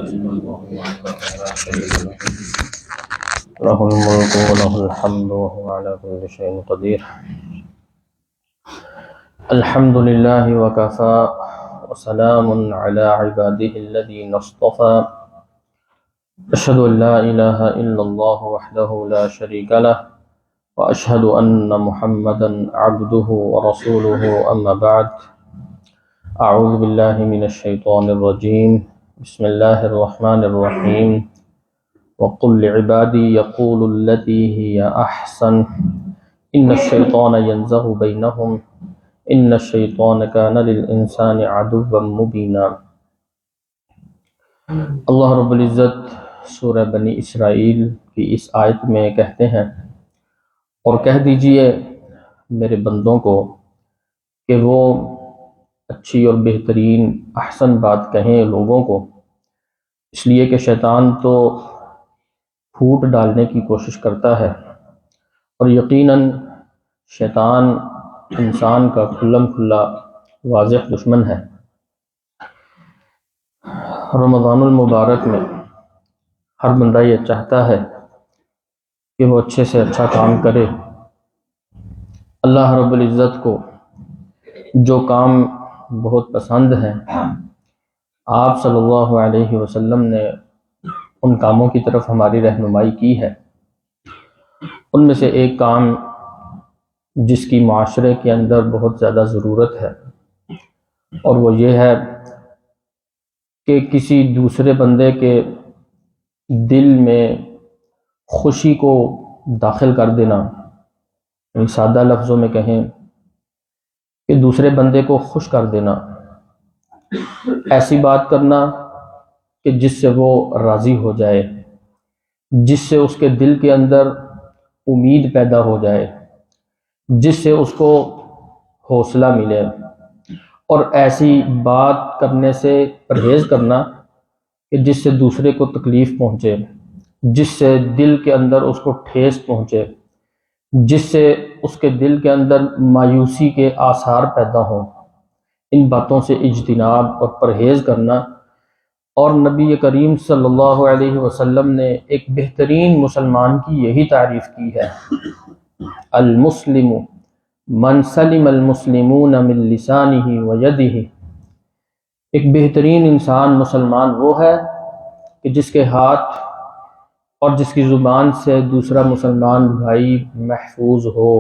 نحمده وحده لا شريك له له الملك وله الحمد وهو على كل شيء قدير. الحمد لله وكفى وسلام على عباده الذين اصطفى. أشهد أن لا إله إلا الله وحده لا شريك له وأشهد أن محمدا عبده ورسوله. أما بعد، أعوذ بالله من الشيطان الرجيم. بسم الله الرحمن الرحيم. وقل لعبادي يقولوا التي هي أحسن إن الشيطان ينزغ بينهم إن الشيطان كان للإنسان عدوا مبينا. اللہ رب العزت سورہ بنی اسرائیل کی اس آیت میں کہتے ہیں، اور کہہ دیجئے میرے بندوں کو کہ وہ اچھی اور بہترین احسن بات کہیں لوگوں کو، اس لیے کہ شیطان تو پھوٹ ڈالنے کی کوشش کرتا ہے، اور یقیناً شیطان انسان کا کھلم کھلا واضح دشمن ہے۔ رمضان المبارک میں ہر بندہ یہ چاہتا ہے کہ وہ اچھے سے اچھا کام کرے۔ اللہ رب العزت کو جو کام بہت پسند ہیں، آپ صلی اللہ علیہ وسلم نے ان کاموں کی طرف ہماری رہنمائی کی ہے۔ ان میں سے ایک کام جس کی معاشرے کے اندر بہت زیادہ ضرورت ہے، اور وہ یہ ہے کہ کسی دوسرے بندے کے دل میں خوشی کو داخل کر دینا، یعنی سادہ لفظوں میں کہیں کہ دوسرے بندے کو خوش کر دینا، ایسی بات کرنا کہ جس سے وہ راضی ہو جائے، جس سے اس کے دل کے اندر امید پیدا ہو جائے، جس سے اس کو حوصلہ ملے، اور ایسی بات کرنے سے پرہیز کرنا کہ جس سے دوسرے کو تکلیف پہنچے، جس سے دل کے اندر اس کو ٹھیس پہنچے، جس سے اس کے دل کے اندر مایوسی کے آثار پیدا ہوں۔ ان باتوں سے اجتناب اور پرہیز کرنا۔ اور نبی کریم صلی اللہ علیہ وسلم نے ایک بہترین مسلمان کی یہی تعریف کی ہے، المسلم من سلم المسلمون من لسانہ و یدہ۔ ایک بہترین انسان مسلمان وہ ہے کہ جس کے ہاتھ اور جس کی زبان سے دوسرا مسلمان بھائی محفوظ ہو۔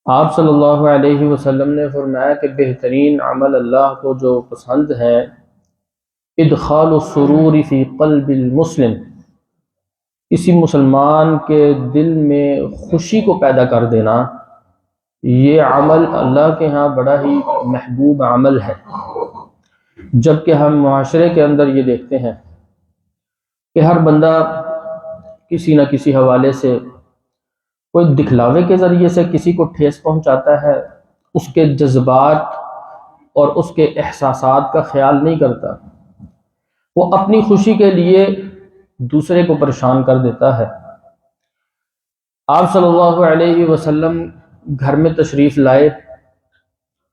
آپ صلی اللہ علیہ وسلم نے فرمایا کہ بہترین عمل اللہ کو جو پسند ہے، ادخال السرور فی قلب المسلم، کسی مسلمان کے دل میں خوشی کو پیدا کر دینا۔ یہ عمل اللہ کے ہاں بڑا ہی محبوب عمل ہے، جبکہ ہم معاشرے کے اندر یہ دیکھتے ہیں کہ ہر بندہ کسی نہ کسی حوالے سے کوئی دکھلاوے کے ذریعے سے کسی کو ٹھیس پہنچاتا ہے، اس کے جذبات اور اس کے احساسات کا خیال نہیں کرتا، وہ اپنی خوشی کے لیے دوسرے کو پریشان کر دیتا ہے۔ آپ صلی اللہ علیہ وسلم گھر میں تشریف لائے،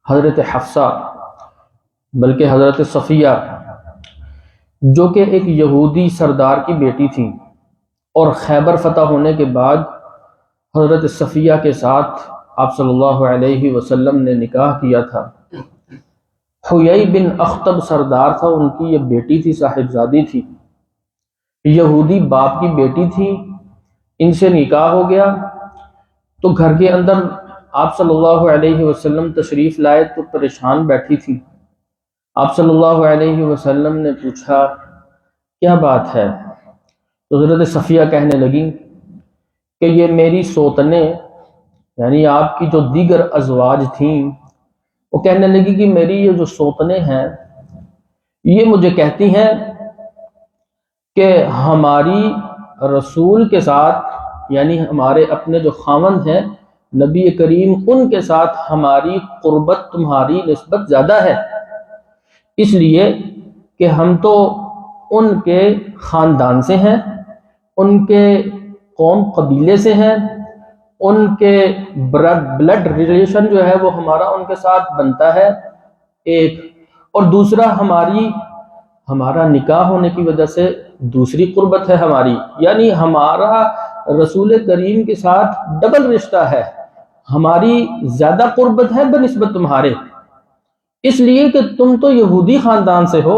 حضرت حفصہ بلکہ حضرت صفیہ جو کہ ایک یہودی سردار کی بیٹی تھی، اور خیبر فتح ہونے کے بعد حضرت صفیہ کے ساتھ آپ صلی اللہ علیہ وسلم نے نکاح کیا تھا۔ حیی بن اخطب سردار تھا، ان کی یہ بیٹی تھی، صاحبزادی تھی، یہودی باپ کی بیٹی تھی، ان سے نکاح ہو گیا۔ تو گھر کے اندر آپ صلی اللہ علیہ وسلم تشریف لائے تو پریشان بیٹھی تھی۔ آپ صلی اللہ علیہ وسلم نے پوچھا کیا بات ہے؟ تو حضرت صفیہ کہنے لگی کہ یہ میری سوتنیں، یعنی آپ کی جو دیگر ازواج تھیں، وہ کہنے لگی کہ میری یہ جو سوتنیں ہیں یہ مجھے کہتی ہیں کہ ہماری رسول کے ساتھ، یعنی ہمارے اپنے جو خاوند ہیں نبی کریم، ان کے ساتھ ہماری قربت تمہاری نسبت زیادہ ہے، اس لیے کہ ہم تو ان کے خاندان سے ہیں، ان کے قوم قبیلے سے ہیں، ان کے بلڈ ریلیشن جو ہے وہ ہمارا ان کے ساتھ بنتا ہے ایک، اور دوسرا ہمارا نکاح ہونے کی وجہ سے دوسری قربت ہے ہماری، یعنی ہمارا رسول کریم کے ساتھ ڈبل رشتہ ہے، ہماری زیادہ قربت ہے بنسبت تمہارے، اس لیے کہ تم تو یہودی خاندان سے ہو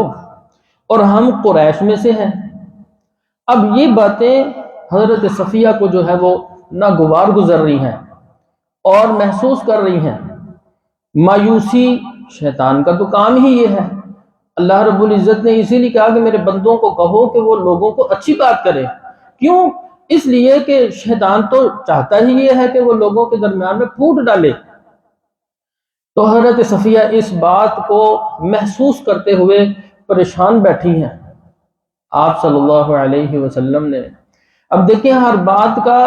اور ہم قریش میں سے ہیں۔ اب یہ باتیں حضرت صفیہ کو جو ہے وہ ناگوار گزر رہی ہیں اور محسوس کر رہی ہیں۔ مایوسی شیطان کا تو کام ہی یہ ہے۔ اللہ رب العزت نے اسی لیے کہا کہ میرے بندوں کو کہو کہ وہ لوگوں کو اچھی بات کرے۔ کیوں؟ اس لیے کہ شیطان تو چاہتا ہی یہ ہے کہ وہ لوگوں کے درمیان میں پھوٹ ڈالے۔ تو حضرت صفیہ اس بات کو محسوس کرتے ہوئے پریشان بیٹھی ہیں۔ آپ صلی اللہ علیہ وسلم نے، اب دیکھیں ہر بات کا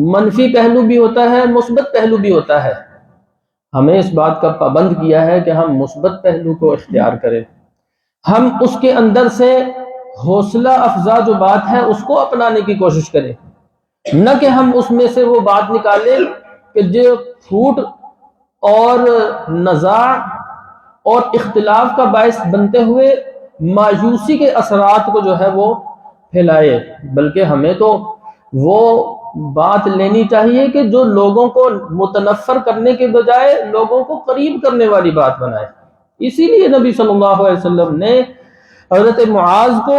منفی پہلو بھی ہوتا ہے، مثبت پہلو بھی ہوتا ہے، ہمیں اس بات کا پابند کیا ہے کہ ہم مثبت پہلو کو اختیار کریں، ہم اس کے اندر سے حوصلہ افزا جو بات ہے اس کو اپنانے کی کوشش کریں، نہ کہ ہم اس میں سے وہ بات نکالیں کہ جو پھوٹ اور نزاع اور اختلاف کا باعث بنتے ہوئے مایوسی کے اثرات کو جو ہے وہ پھیلائے، بلکہ ہمیں تو وہ بات لینی چاہیے کہ جو لوگوں کو متنفر کرنے کے بجائے لوگوں کو قریب کرنے والی بات بنائے۔ اسی لیے نبی صلی اللہ علیہ وسلم نے حضرت معاذ کو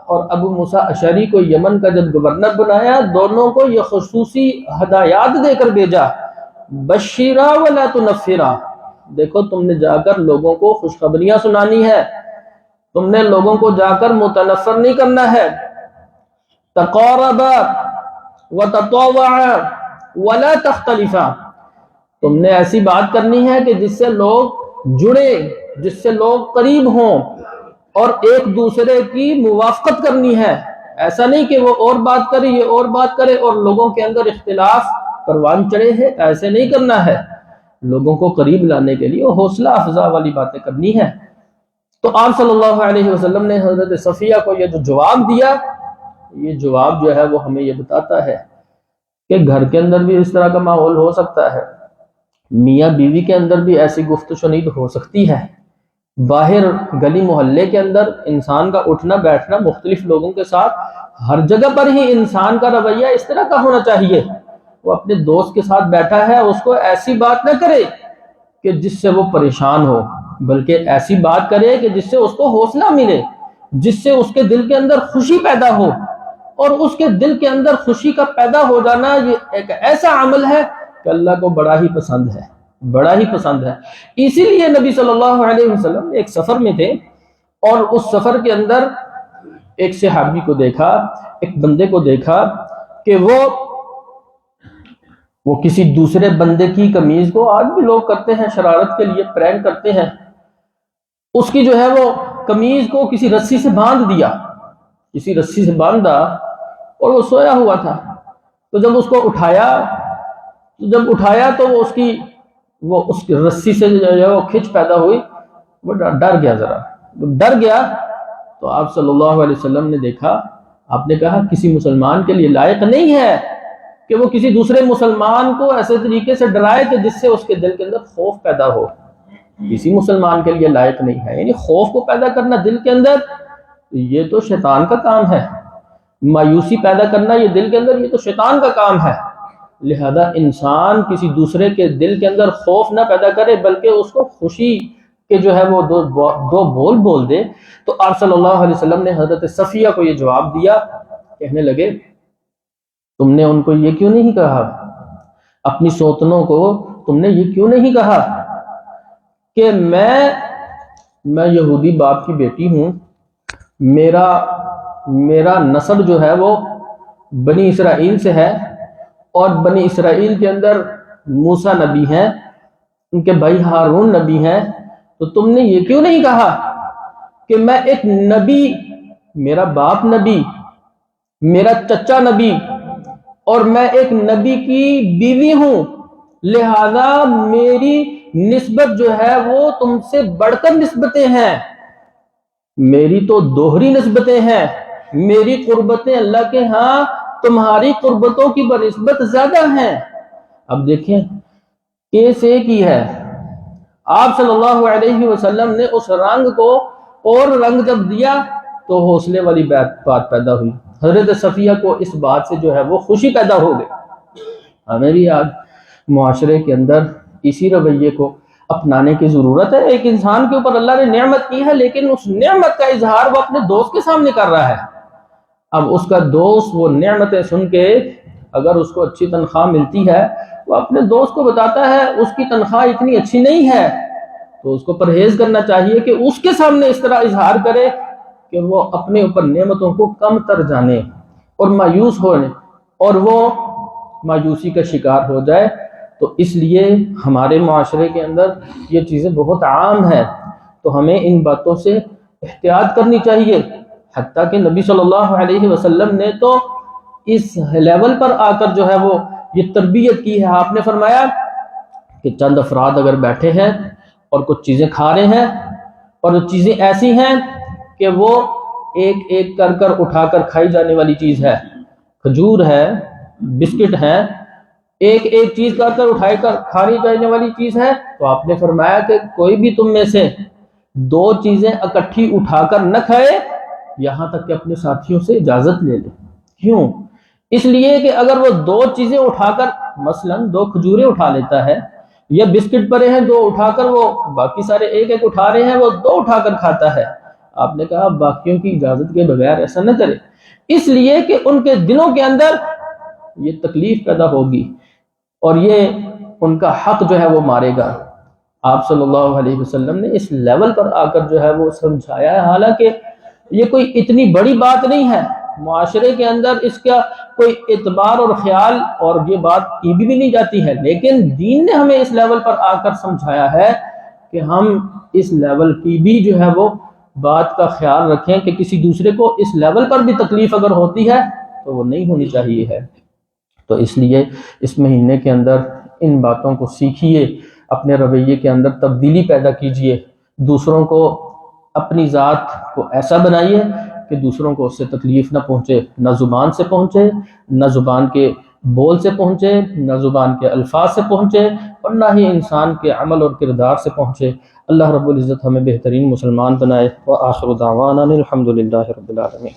اور ابو موسیٰ اشعری کو یمن کا جب گورنر بنایا، دونوں کو یہ خصوصی ہدایات دے کر بھیجا، بشیرا ولا تنفرا، دیکھو تم نے جا کر لوگوں کو خوشخبریاں سنانی ہے، تم نے لوگوں کو جا کر متنفر نہیں کرنا ہے۔ تقاربا وتطاوعا ولا تختلفا، تم نے ایسی بات کرنی ہے کہ جس سے لوگ جڑیں، جس سے لوگ قریب ہوں، اور ایک دوسرے کی موافقت کرنی ہے، ایسا نہیں کہ وہ اور بات کرے یہ اور بات کرے اور لوگوں کے اندر اختلاف پروان چڑھے ہے، ایسے نہیں کرنا ہے، لوگوں کو قریب لانے کے لیے حوصلہ افزا والی باتیں کرنی ہے۔ تو آپ صلی اللہ علیہ وسلم نے حضرت صفیہ کو یہ جو جواب دیا، یہ جواب جو ہے وہ ہمیں یہ بتاتا ہے کہ گھر کے اندر بھی اس طرح کا ماحول ہو سکتا ہے، میاں بیوی کے اندر بھی ایسی گفت و شنید ہو سکتی ہے، باہر گلی محلے کے اندر انسان کا اٹھنا بیٹھنا مختلف لوگوں کے ساتھ، ہر جگہ پر ہی انسان کا رویہ اس طرح کا ہونا چاہیے، وہ اپنے دوست کے ساتھ بیٹھا ہے اس کو ایسی بات نہ کرے کہ جس سے وہ پریشان ہو، بلکہ ایسی بات کرے کہ جس سے اس کو حوصلہ ملے، جس سے اس کے دل کے اندر خوشی پیدا ہو، اور اس کے دل کے اندر خوشی کا پیدا ہو جانا یہ ایک ایسا عمل ہے کہ اللہ کو بڑا ہی پسند ہے، بڑا ہی پسند ہے۔ اسی لیے نبی صلی اللہ علیہ وسلم ایک سفر میں تھے اور اس سفر کے اندر ایک صحابی کو دیکھا، ایک بندے کو دیکھا کہ وہ کسی دوسرے بندے کی قمیض کو، آج بھی لوگ کرتے ہیں شرارت کے لیے، پرینک کرتے ہیں، اس کی جو ہے وہ قمیض کو کسی رسی سے باندھ دیا، کسی رسی سے باندھا اور وہ سویا ہوا تھا، تو جب اس کو اٹھایا تو وہ اس کی رسی سے جو ہے وہ کھچ پیدا ہوئی، وہ ڈر گیا، ذرا ڈر گیا، تو آپ صلی اللہ علیہ وسلم نے دیکھا، آپ نے کہا کسی مسلمان کے لیے لائق نہیں ہے کہ وہ کسی دوسرے مسلمان کو ایسے طریقے سے ڈرائے کہ جس سے اس کے دل کے اندر خوف پیدا ہو، کسی مسلمان کے لیے لائق نہیں ہے، یعنی خوف کو پیدا کرنا دل کے اندر یہ تو شیطان کا کام ہے، مایوسی پیدا کرنا یہ دل کے اندر یہ تو شیطان کا کام ہے، لہذا انسان کسی دوسرے کے دل کے اندر خوف نہ پیدا کرے بلکہ اس کو خوشی کے جو ہے وہ دو بول دے۔ تو آپ صلی اللہ علیہ وسلم نے حضرت صفیہ کو یہ جواب دیا، کہنے لگے تم نے ان کو یہ کیوں نہیں کہا، اپنی سوتنوں کو تم نے یہ کیوں نہیں کہا کہ میں یہودی باپ کی بیٹی ہوں، میرا نسب جو ہے وہ بنی اسرائیل سے ہے، اور بنی اسرائیل کے اندر موسیٰ نبی ہیں، ان کے بھائی ہارون نبی ہیں، تو تم نے یہ کیوں نہیں کہا کہ میں ایک نبی، میرا باپ نبی، میرا چچا نبی، اور میں ایک نبی کی بیوی ہوں، لہذا میری نسبت جو ہے وہ تم سے بڑھ کر نسبتیں ہیں، میری تو دوہری نسبتیں ہیں، میری قربتیں اللہ کے ہاں تمہاری قربتوں کی بنسبت زیادہ ہیں۔ اب دیکھیں کیس ایک ہی ہے، آپ صلی اللہ علیہ وسلم نے اس رنگ کو اور رنگ جب دیا تو حوصلے والی بات پیدا ہوئی. حضرت صفیہ کو اس بات سے جو ہے وہ خوشی پیدا ہو گئی. ہمیں بھی آج معاشرے کے اندر اسی رویے کو اپنانے کی ضرورت ہے. ایک انسان کے اوپر اللہ نے نعمت کی ہے لیکن اس نعمت کا اظہار وہ اپنے دوست کے سامنے کر رہا ہے. اب اس کا دوست وہ نعمتیں سن کے اگر اس کو اچھی تنخواہ ملتی ہے وہ اپنے دوست کو بتاتا ہے اس کی تنخواہ اتنی اچھی نہیں ہے, تو اس کو پرہیز کرنا چاہیے کہ اس کے سامنے اس طرح اظہار کرے کہ وہ اپنے اوپر نعمتوں کو کم تر جانے اور مایوس ہونے اور وہ مایوسی کا شکار ہو جائے. تو اس لیے ہمارے معاشرے کے اندر یہ چیزیں بہت عام ہیں, تو ہمیں ان باتوں سے احتیاط کرنی چاہیے. حتیٰ کہ نبی صلی اللہ علیہ وسلم نے تو اس لیول پر آ کر جو ہے وہ یہ تربیت کی ہے. آپ نے فرمایا کہ چند افراد اگر بیٹھے ہیں اور کچھ چیزیں کھا رہے ہیں اور وہ چیزیں ایسی ہیں کہ وہ ایک ایک کر کر اٹھا کر کھائی جانے والی چیز ہے, کھجور ہے, بسکٹ ہے, ایک ایک چیز کر اٹھائی کر کھانی جانے والی چیز ہے, تو آپ نے فرمایا کہ کوئی بھی تم میں سے دو چیزیں اکٹھی اٹھا کر نہ کھائے یہاں تک کہ اپنے ساتھیوں سے اجازت لے لے. کیوں؟ اس لیے کہ اگر وہ دو چیزیں اٹھا کر مثلا دو کھجوریں اٹھا لیتا ہے یا بسکٹ پڑے ہیں دو اٹھا کر وہ باقی سارے ایک ایک اٹھا رہے ہیں وہ دو اٹھا کر کھاتا ہے, آپ نے کہا باقیوں کی اجازت کے بغیر ایسا نہ کرے, اس لیے کہ ان کے دلوں کے اندر یہ تکلیف پیدا ہوگی اور یہ ان کا حق جو ہے وہ مارے گا. آپ صلی اللہ علیہ وسلم نے اس لیول پر آ کر جو ہے وہ سمجھایا ہے. حالانکہ یہ کوئی اتنی بڑی بات نہیں ہے, معاشرے کے اندر اس کا کوئی اعتبار اور خیال اور یہ بات کی بھی نہیں جاتی ہے, لیکن دین نے ہمیں اس لیول پر آ کر سمجھایا ہے کہ ہم اس لیول کی بھی جو ہے وہ بات کا خیال رکھیں کہ کسی دوسرے کو اس لیول پر بھی تکلیف اگر ہوتی ہے تو وہ نہیں ہونی چاہیے ہے. تو اس لیے اس مہینے کے اندر ان باتوں کو سیکھیے, اپنے رویے کے اندر تبدیلی پیدا کیجیے, دوسروں کو اپنی ذات کو ایسا بنائیے کہ دوسروں کو اس سے تکلیف نہ پہنچے, نہ زبان سے پہنچے, نہ زبان کے بول سے پہنچے, نہ زبان کے الفاظ سے پہنچے, اور نہ ہی انسان کے عمل اور کردار سے پہنچے. اللہ رب العزت ہمیں بہترین مسلمان بنائے. وآخر دعوانا الحمد للہ رب العالمین.